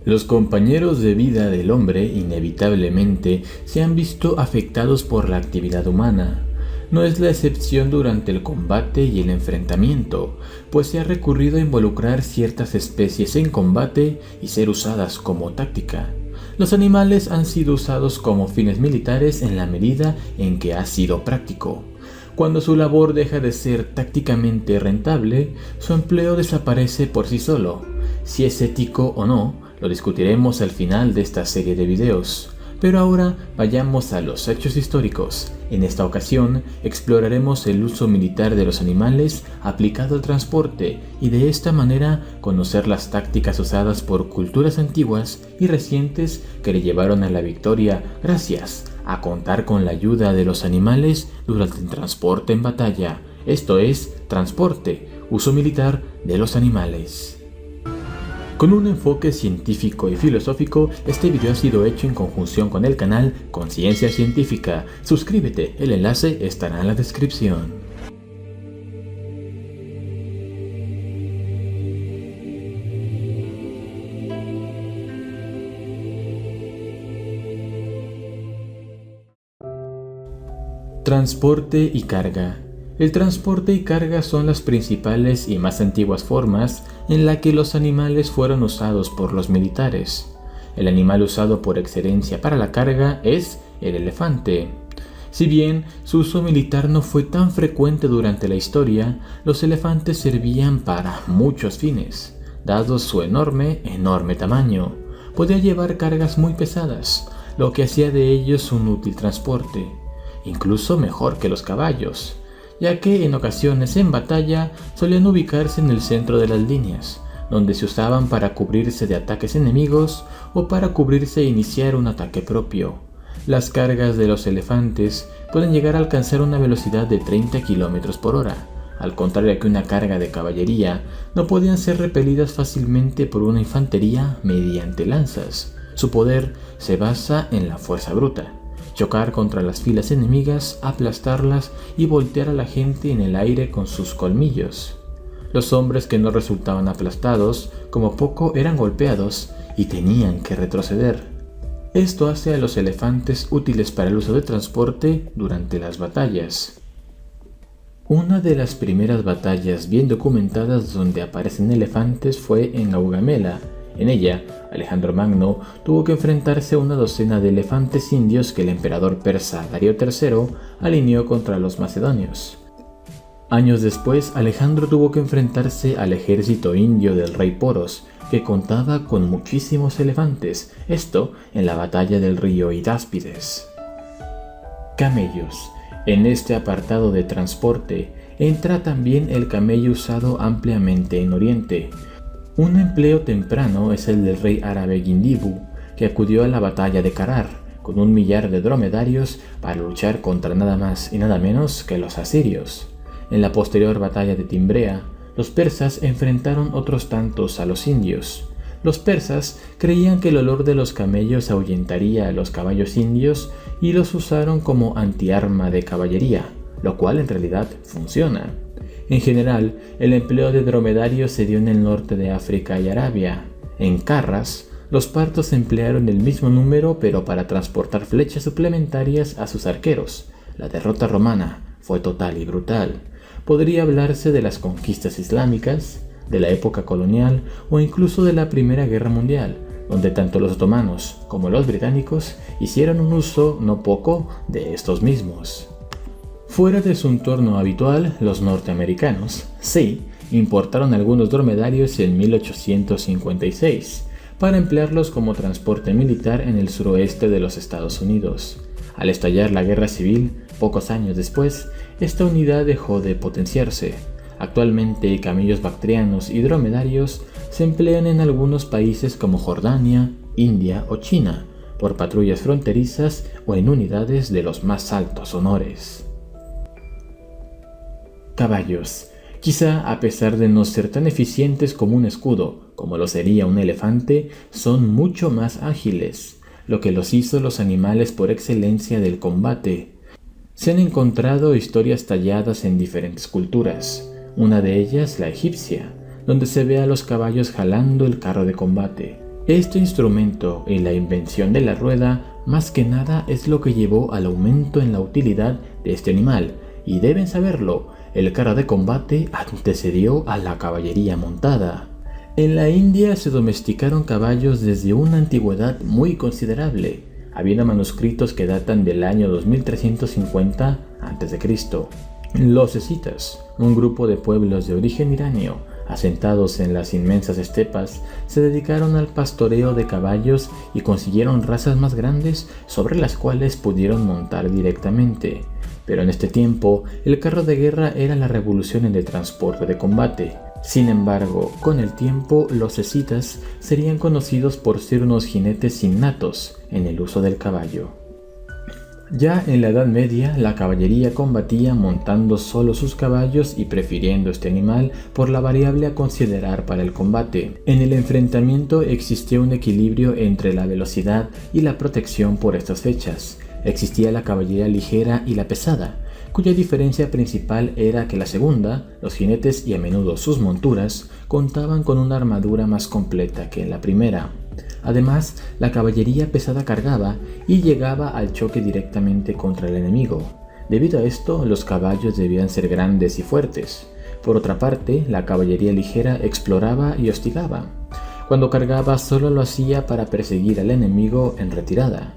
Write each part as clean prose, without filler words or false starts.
Los compañeros de vida del hombre inevitablemente se han visto afectados por la actividad humana. No es la excepción durante el combate y el enfrentamiento, pues se ha recurrido a involucrar ciertas especies en combate y ser usadas como táctica. Los animales han sido usados como fines militares en la medida en que ha sido práctico. Cuando su labor deja de ser tácticamente rentable, su empleo desaparece por sí solo. Si es ético o no, lo discutiremos al final de esta serie de videos. Pero ahora vayamos a los hechos históricos. En esta ocasión exploraremos el uso militar de los animales aplicado al transporte y de esta manera conocer las tácticas usadas por culturas antiguas y recientes que le llevaron a la victoria gracias a contar con la ayuda de los animales durante el transporte en batalla. Esto es, transporte, uso militar de los animales. Con un enfoque científico y filosófico, este video ha sido hecho en conjunción con el canal Conciencia Científica. Suscríbete, el enlace estará en la descripción. Transporte y carga. El transporte y carga son las principales y más antiguas formas en las que los animales fueron usados por los militares. El animal usado por excelencia para la carga es el elefante. Si bien su uso militar no fue tan frecuente durante la historia, los elefantes servían para muchos fines, dado su enorme tamaño. Podía llevar cargas muy pesadas, lo que hacía de ellos un útil transporte, incluso mejor que los caballos, ya que en ocasiones en batalla solían ubicarse en el centro de las líneas, donde se usaban para cubrirse de ataques enemigos o para cubrirse e iniciar un ataque propio. Las cargas de los elefantes pueden llegar a alcanzar una velocidad de 30 km por hora, al contrario que una carga de caballería no podían ser repelidas fácilmente por una infantería mediante lanzas. Su poder se basa en la fuerza bruta. Chocar contra las filas enemigas, aplastarlas y voltear a la gente en el aire con sus colmillos. Los hombres que no resultaban aplastados, como poco eran golpeados y tenían que retroceder. Esto hace a los elefantes útiles para el uso de transporte durante las batallas. Una de las primeras batallas bien documentadas donde aparecen elefantes fue en Gaugamela. En ella, Alejandro Magno tuvo que enfrentarse a una docena de elefantes indios que el emperador persa Darío III alineó contra los macedonios. Años después, Alejandro tuvo que enfrentarse al ejército indio del rey Poros, que contaba con muchísimos elefantes, esto en la batalla del río Hidáspides. Camellos. En este apartado de transporte entra también el camello usado ampliamente en Oriente. Un empleo temprano es el del rey árabe Gindibu, que acudió a la batalla de Karar con 1 millar de dromedarios para luchar contra nada más y nada menos que los asirios. En la posterior batalla de Timbrea, los persas enfrentaron otros tantos a los indios. Los persas creían que el olor de los camellos ahuyentaría a los caballos indios y los usaron como antiarma de caballería, lo cual en realidad funciona. En general, el empleo de dromedarios se dio en el norte de África y Arabia. En Carras, los partos emplearon el mismo número pero para transportar flechas suplementarias a sus arqueros. La derrota romana fue total y brutal. Podría hablarse de las conquistas islámicas, de la época colonial o incluso de la Primera Guerra Mundial, donde tanto los otomanos como los británicos hicieron un uso no poco de estos mismos. Fuera de su entorno habitual, los norteamericanos, sí, importaron algunos dromedarios en 1856 para emplearlos como transporte militar en el suroeste de los Estados Unidos. Al estallar la guerra civil, pocos años después, esta unidad dejó de potenciarse. Actualmente, camellos bactrianos y dromedarios se emplean en algunos países como Jordania, India o China, por patrullas fronterizas o en unidades de los más altos honores. Caballos. Quizá a pesar de no ser tan eficientes como un escudo, como lo sería un elefante, son mucho más ágiles, lo que los hizo los animales por excelencia del combate. Se han encontrado historias talladas en diferentes culturas, una de ellas la egipcia, donde se ve a los caballos jalando el carro de combate. Este instrumento y la invención de la rueda más que nada es lo que llevó al aumento en la utilidad de este animal, y deben saberlo, el carro de combate antecedió a la caballería montada. En la India se domesticaron caballos desde una antigüedad muy considerable, habiendo manuscritos que datan del año 2350 a.C. Los escitas, un grupo de pueblos de origen iranio, asentados en las inmensas estepas, se dedicaron al pastoreo de caballos y consiguieron razas más grandes sobre las cuales pudieron montar directamente. Pero en este tiempo, el carro de guerra era la revolución en el transporte de combate. Sin embargo, con el tiempo, los escitas serían conocidos por ser unos jinetes innatos en el uso del caballo. Ya en la Edad Media, la caballería combatía montando solo sus caballos y prefiriendo este animal por la variable a considerar para el combate. En el enfrentamiento existía un equilibrio entre la velocidad y la protección por estas fechas. Existía la caballería ligera y la pesada, cuya diferencia principal era que la segunda, los jinetes y a menudo sus monturas, contaban con una armadura más completa que en la primera. Además, la caballería pesada cargaba y llegaba al choque directamente contra el enemigo. Debido a esto, los caballos debían ser grandes y fuertes. Por otra parte, la caballería ligera exploraba y hostigaba. Cuando cargaba, solo lo hacía para perseguir al enemigo en retirada.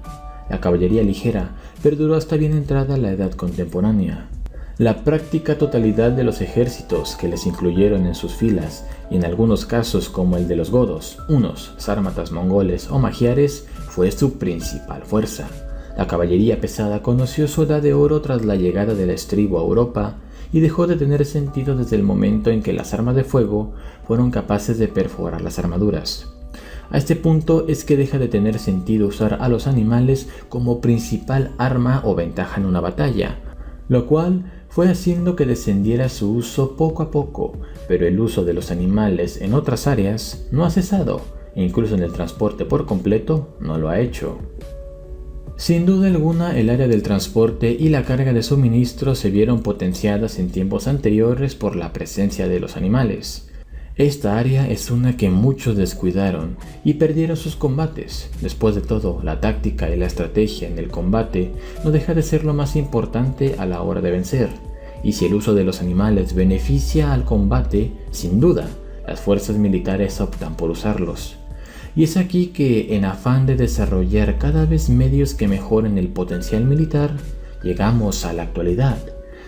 La caballería ligera perduró hasta bien entrada la edad contemporánea. La práctica totalidad de los ejércitos que les incluyeron en sus filas, y en algunos casos como el de los godos, hunos, sármatas mongoles o magiares, fue su principal fuerza. La caballería pesada conoció su edad de oro tras la llegada del estribo a Europa y dejó de tener sentido desde el momento en que las armas de fuego fueron capaces de perforar las armaduras. A este punto es que deja de tener sentido usar a los animales como principal arma o ventaja en una batalla, lo cual fue haciendo que descendiera su uso poco a poco, pero el uso de los animales en otras áreas no ha cesado, e incluso en el transporte por completo no lo ha hecho. Sin duda alguna, el área del transporte y la carga de suministros se vieron potenciadas en tiempos anteriores por la presencia de los animales. Esta área es una que muchos descuidaron y perdieron sus combates. Después de todo, la táctica y la estrategia en el combate no deja de ser lo más importante a la hora de vencer. Y si el uso de los animales beneficia al combate, sin duda, las fuerzas militares optan por usarlos. Y es aquí que, en afán de desarrollar cada vez medios que mejoren el potencial militar, llegamos a la actualidad,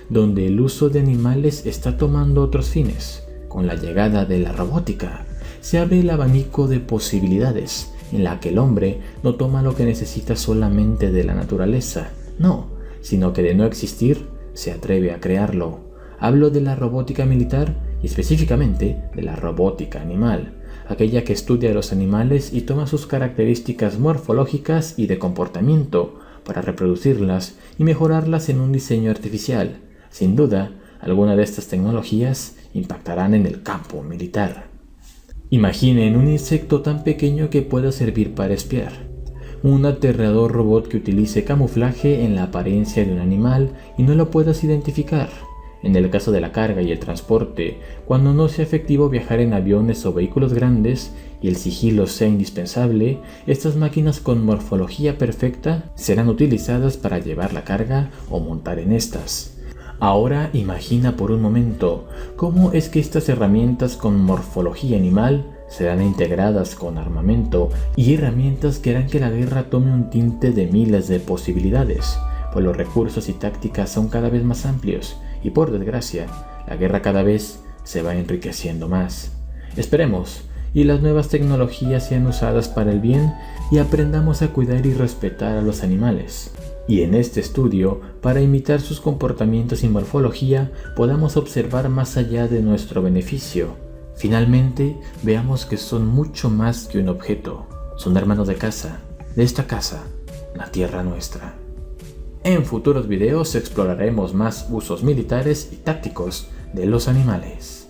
donde el uso de animales está tomando otros fines. Con la llegada de la robótica, se abre el abanico de posibilidades, en la que el hombre no toma lo que necesita solamente de la naturaleza, no, sino que de no existir, se atreve a crearlo. Hablo de la robótica militar y específicamente de la robótica animal, aquella que estudia a los animales y toma sus características morfológicas y de comportamiento para reproducirlas y mejorarlas en un diseño artificial. Sin duda, alguna de estas tecnologías impactarán en el campo militar. Imaginen un insecto tan pequeño que pueda servir para espiar. Un aterrador robot que utilice camuflaje en la apariencia de un animal y no lo puedas identificar. En el caso de la carga y el transporte, cuando no sea efectivo viajar en aviones o vehículos grandes y el sigilo sea indispensable, estas máquinas con morfología perfecta serán utilizadas para llevar la carga o montar en estas. Ahora imagina por un momento cómo es que estas herramientas con morfología animal serán integradas con armamento y herramientas que harán que la guerra tome un tinte de miles de posibilidades, pues los recursos y tácticas son cada vez más amplios y, por desgracia, la guerra cada vez se va enriqueciendo más. Esperemos y las nuevas tecnologías sean usadas para el bien y aprendamos a cuidar y respetar a los animales. Y en este estudio, para imitar sus comportamientos y morfología, podamos observar más allá de nuestro beneficio. Finalmente, veamos que son mucho más que un objeto. Son hermanos de casa, de esta casa, la tierra nuestra. En futuros videos exploraremos más usos militares y tácticos de los animales.